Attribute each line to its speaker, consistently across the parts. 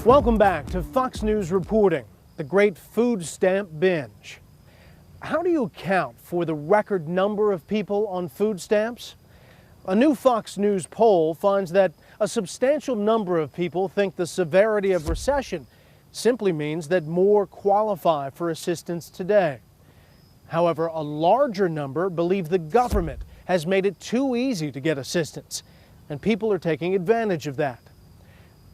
Speaker 1: Welcome back to Fox News Reporting, the great food stamp binge. How do you account for the record number of people on food stamps? A new Fox News poll finds that a substantial number of people think the severity of recession simply means that more qualify for assistance today. However, a larger number believe the government has made it too easy to get assistance, and people are taking advantage of that.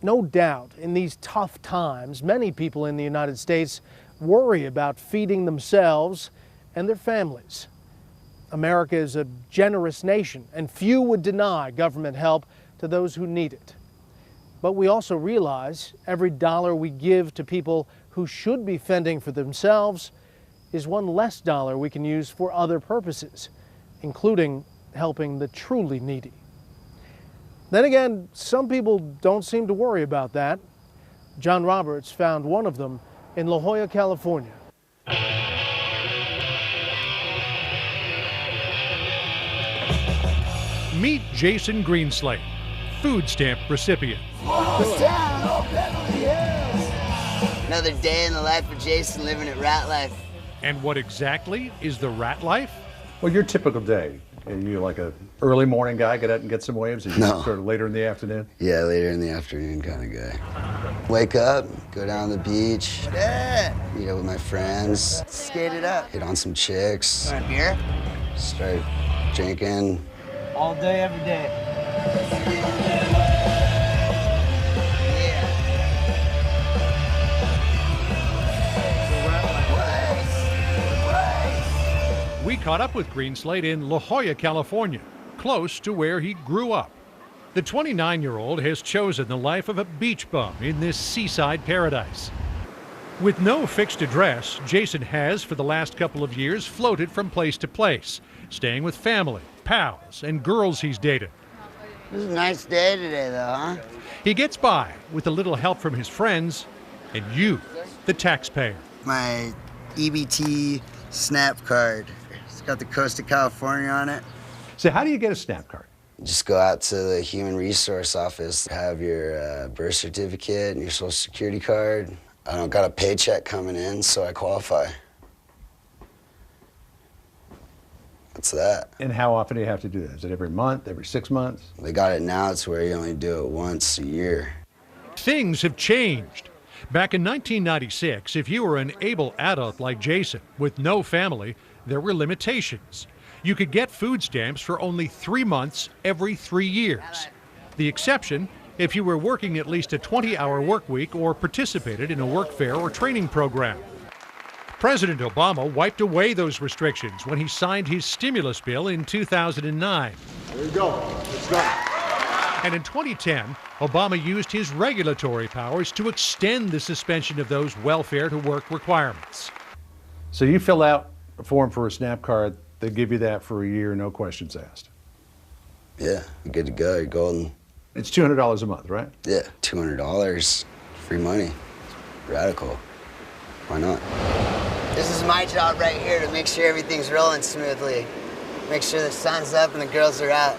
Speaker 1: No doubt, in these tough times, many people in the United States worry about feeding themselves and their families. America is a generous nation, and few would deny government help to those who need it. But we also realize every dollar we give to people who should be fending for themselves is one less dollar we can use for other purposes, including helping the truly needy. Then again, some people don't seem to worry about that. John Roberts found one of them in La Jolla, California.
Speaker 2: Meet Jason Greenslate, food stamp recipient.
Speaker 3: Another day in the life of Jason, living it rat life.
Speaker 2: And what exactly is the rat life?
Speaker 4: Well, your typical day, are you like a early morning guy, get out and get some waves? Or you sort of later in the afternoon?
Speaker 3: Yeah, later in the afternoon kind of guy. Wake up, go down to the beach, meet up with my friends, skate it up, hit on some chicks. Want a beer? Start drinking.
Speaker 5: All day, every day.
Speaker 2: We caught up with Greenslate in La Jolla, California, close to where he grew up. The 29-year-old has chosen the life of a beach bum in this seaside paradise. With no fixed address, Jason has, for the last couple of years, floated from place to place, staying with family, pals, and girls he's dated.
Speaker 3: It was a nice day today, though, huh?
Speaker 2: He gets by with a little help from his friends and you, the taxpayer.
Speaker 3: My EBT SNAP card. It's got the coast of California on it.
Speaker 4: So how do you get a SNAP card?
Speaker 3: Just go out to the Human Resource Office, have your birth certificate and your Social Security card. I don't got a paycheck coming in, so I qualify. That's that.
Speaker 4: And how often do you have to do that? Is it every month, every 6 months?
Speaker 3: They got it now to where you only do it once a year.
Speaker 2: Things have changed. Back in 1996, if you were an able adult like Jason with no family, there were limitations. You could get food stamps for only 3 months every 3 years. The exception, if you were working at least a 20-hour work week or participated in a work fair or training program. President Obama wiped away those restrictions when he signed his stimulus bill in 2009.
Speaker 6: There you go. It's done.
Speaker 2: And in 2010, Obama used his regulatory powers to extend the suspension of those welfare to work requirements.
Speaker 4: So you fill out a form for a SNAP card, they give you that for a year, no questions asked.
Speaker 3: Yeah, you're good to go, you're golden.
Speaker 4: It's $200 a month, right?
Speaker 3: Yeah, $200, free money. Radical. Why not? This is my job right here to make sure everything's rolling smoothly. Make sure the sun's up and the girls are out.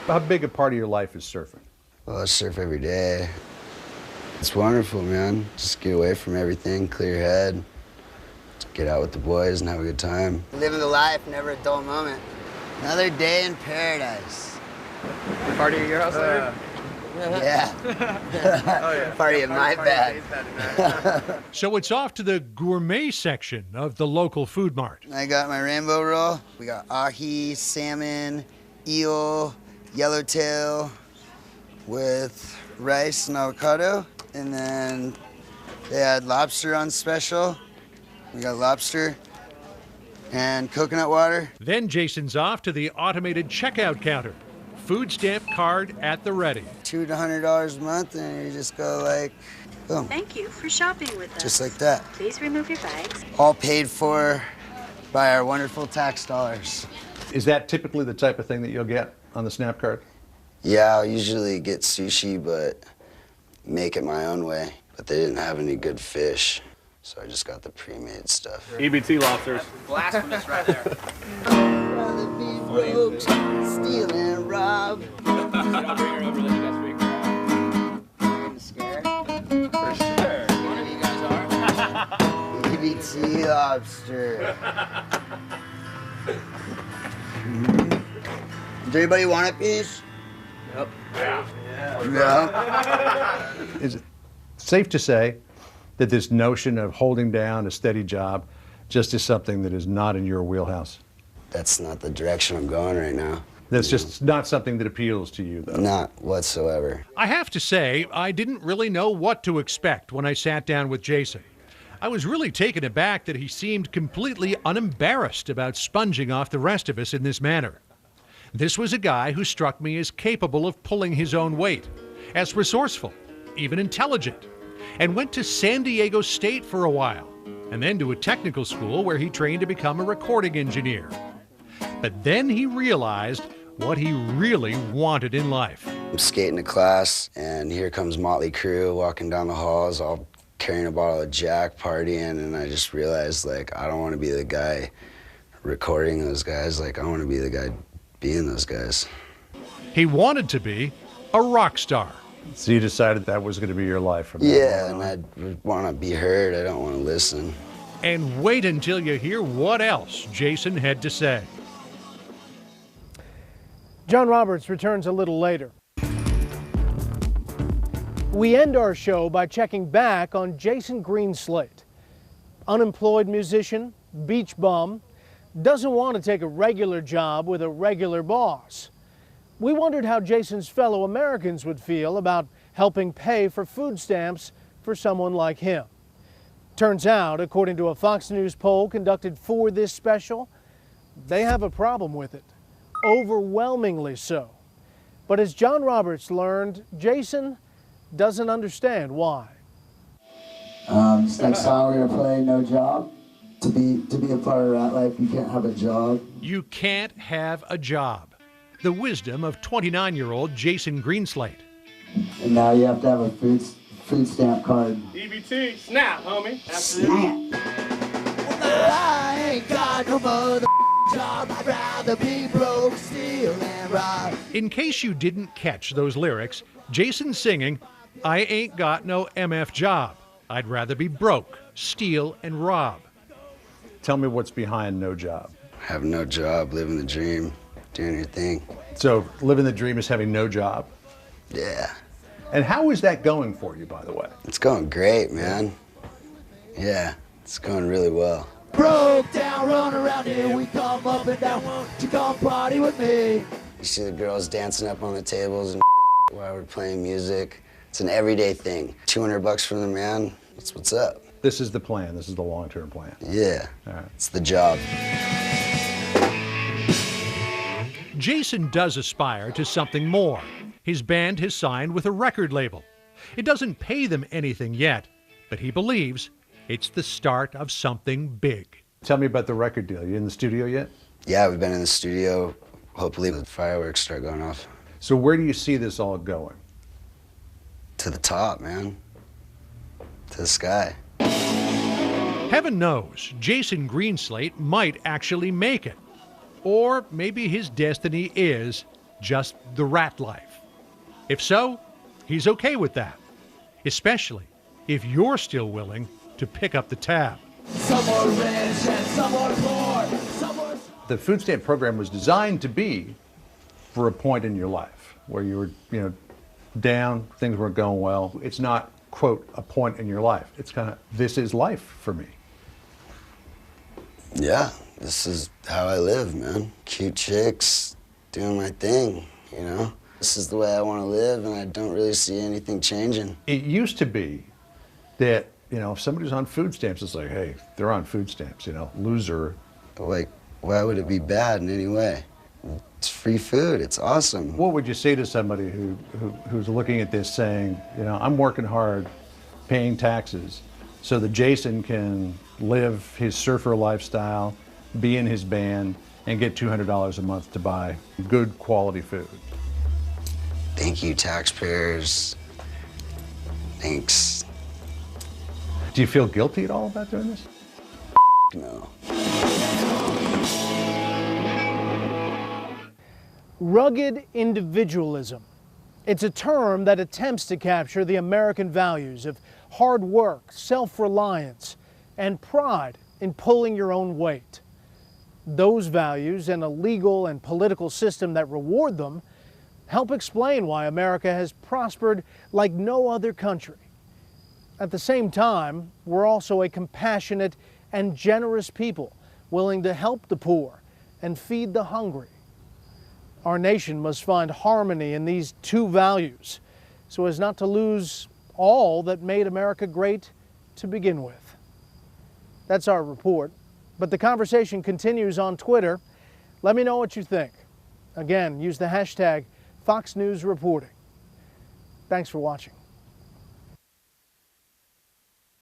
Speaker 4: How big a part of your life is surfing?
Speaker 3: Well, I surf every day. It's wonderful, man. Just get away from everything, clear your head, get out with the boys and have a good time. Living the life, never a dull moment. Another day in paradise.
Speaker 5: Party at your house later?
Speaker 3: Yeah.
Speaker 5: Oh, yeah.
Speaker 3: Party at my bag.
Speaker 2: So it's off to the gourmet section of the local food mart.
Speaker 3: I got my rainbow roll. We got ahi, salmon, eel, yellowtail with rice and avocado. And then they had lobster on special. We got lobster and coconut water.
Speaker 2: Then Jason's off to the automated checkout counter. Food stamp card at the ready.
Speaker 3: $200 to $100 a month, and you just go like, boom.
Speaker 7: Thank you for shopping with us.
Speaker 3: Just like that.
Speaker 7: Please remove your bags.
Speaker 3: All paid for by our wonderful tax dollars.
Speaker 4: Is that typically the type of thing that you'll get on the SNAP card?
Speaker 3: Yeah, I'll usually get sushi, but make it my own way. But they didn't have any good fish, so I just got the pre-made stuff.
Speaker 5: EBT lobsters.
Speaker 8: Blasphemous right there.
Speaker 3: Rather be broke, steal and rob.
Speaker 8: I'll bring her over to you next week.
Speaker 3: Scared?
Speaker 8: For
Speaker 3: Sea lobster. Does anybody want a piece?
Speaker 5: Yep.
Speaker 3: Yeah.
Speaker 4: Is it safe to say that this notion of holding down a steady job just is something that is not in your wheelhouse?
Speaker 3: That's not the direction I'm going right now.
Speaker 4: That's just not something that appeals to you, though.
Speaker 3: Not whatsoever.
Speaker 2: I have to say, I didn't really know what to expect when I sat down with Jason. I was really taken aback that he seemed completely unembarrassed about sponging off the rest of us in this manner. This was a guy who struck me as capable of pulling his own weight, as resourceful, even intelligent, and went to San Diego State for a while, and then to a technical school where he trained to become a recording engineer. But then he realized what he really wanted in life.
Speaker 3: I'm skating to class, and here comes Motley Crue walking down the halls, all carrying a bottle of Jack, partying, and I just realized, like, I don't want to be the guy recording those guys. Like, I want to be the guy being those guys.
Speaker 2: He wanted to be a rock star.
Speaker 4: So you decided that was going to be your life from
Speaker 3: Yeah,
Speaker 4: that
Speaker 3: and
Speaker 4: moment on.
Speaker 3: I want to be heard. I don't want to listen.
Speaker 2: And wait until you hear what else Jason had to say.
Speaker 1: John Roberts returns a little later. We end our show by checking back on Jason Greenslate. Unemployed musician, beach bum, doesn't want to take a regular job with a regular boss. We wondered how Jason's fellow Americans would feel about helping pay for food stamps for someone like him. Turns out, according to a Fox News poll conducted for this special, they have a problem with it. Overwhelmingly so. But as John Roberts learned, Jason doesn't understand why.
Speaker 8: This next song we're gonna play, No Job. To be a part of Rat Life, you can't have a job.
Speaker 2: You can't have a job. The wisdom of 29-year-old Jason Greenslate.
Speaker 8: And now you have to have a food stamp card.
Speaker 5: EBT, snap, homie.
Speaker 8: Snap. I ain't got no mother job. I'd rather be broke, steal, and rob.
Speaker 2: In case you didn't catch those lyrics, Jason's singing, I ain't got no MF job. I'd rather be broke, steal, and rob.
Speaker 4: Tell me what's behind No Job.
Speaker 3: Have no job, living the dream, doing your thing.
Speaker 4: So living the dream is having no job.
Speaker 3: Yeah.
Speaker 4: And how is that going for you, by the way?
Speaker 3: It's going great, man. Yeah, it's going really well.
Speaker 8: Broke down, run around here, we come up and down. Won't you come party with me?
Speaker 3: You see the girls dancing up on the tables and while we're playing music. It's an everyday thing. $200 from the man, that's what's up.
Speaker 4: This is the plan. This is the long-term plan.
Speaker 3: Yeah,
Speaker 4: All right.
Speaker 3: it's the job.
Speaker 2: Jason does aspire to something more. His band has signed with a record label. It doesn't pay them anything yet, but he believes it's the start of something big.
Speaker 4: Tell me about the record deal. You in the studio yet?
Speaker 3: Yeah, we've been in the studio. Hopefully the fireworks start going off.
Speaker 4: So where do you see this all going?
Speaker 3: To the top, man. To the sky.
Speaker 2: Heaven knows, Jason Greenslate might actually make it. Or maybe his destiny is just the rat life. If so, he's okay with that. Especially if you're still willing to pick up the tab.
Speaker 8: Some more rich and some more poor. Some more...
Speaker 4: The food stamp program was designed to be for a point in your life where you were, down, things weren't going well. It's not, quote, a point in your life. It's kind of, this is life for me.
Speaker 3: Yeah, this is how I live, man. Cute chicks, doing my thing, This is the way I want to live, and I don't really see anything changing.
Speaker 4: It used to be that, if somebody's on food stamps, it's like, hey, they're on food stamps, loser.
Speaker 3: Like, why would it be bad in any way? It's free food, it's awesome.
Speaker 4: What would you say to somebody who's looking at this saying, I'm working hard, paying taxes, so that Jason can live his surfer lifestyle, be in his band, and get $200 a month to buy good quality food?
Speaker 3: Thank you, taxpayers. Thanks.
Speaker 4: Do you feel guilty at all about doing this?
Speaker 3: No.
Speaker 1: Rugged individualism. It's a term that attempts to capture the American values of hard work, self-reliance, and pride in pulling your own weight. Those values and a legal and political system that reward them help explain why America has prospered like no other country. At the same time, we're also a compassionate and generous people, willing to help the poor and feed the hungry. Our nation must find harmony in these two values so as not to lose all that made America great to begin with. That's our report, but the conversation continues on Twitter. Let me know what you think. Again, use the hashtag Fox News Reporting. Thanks for watching.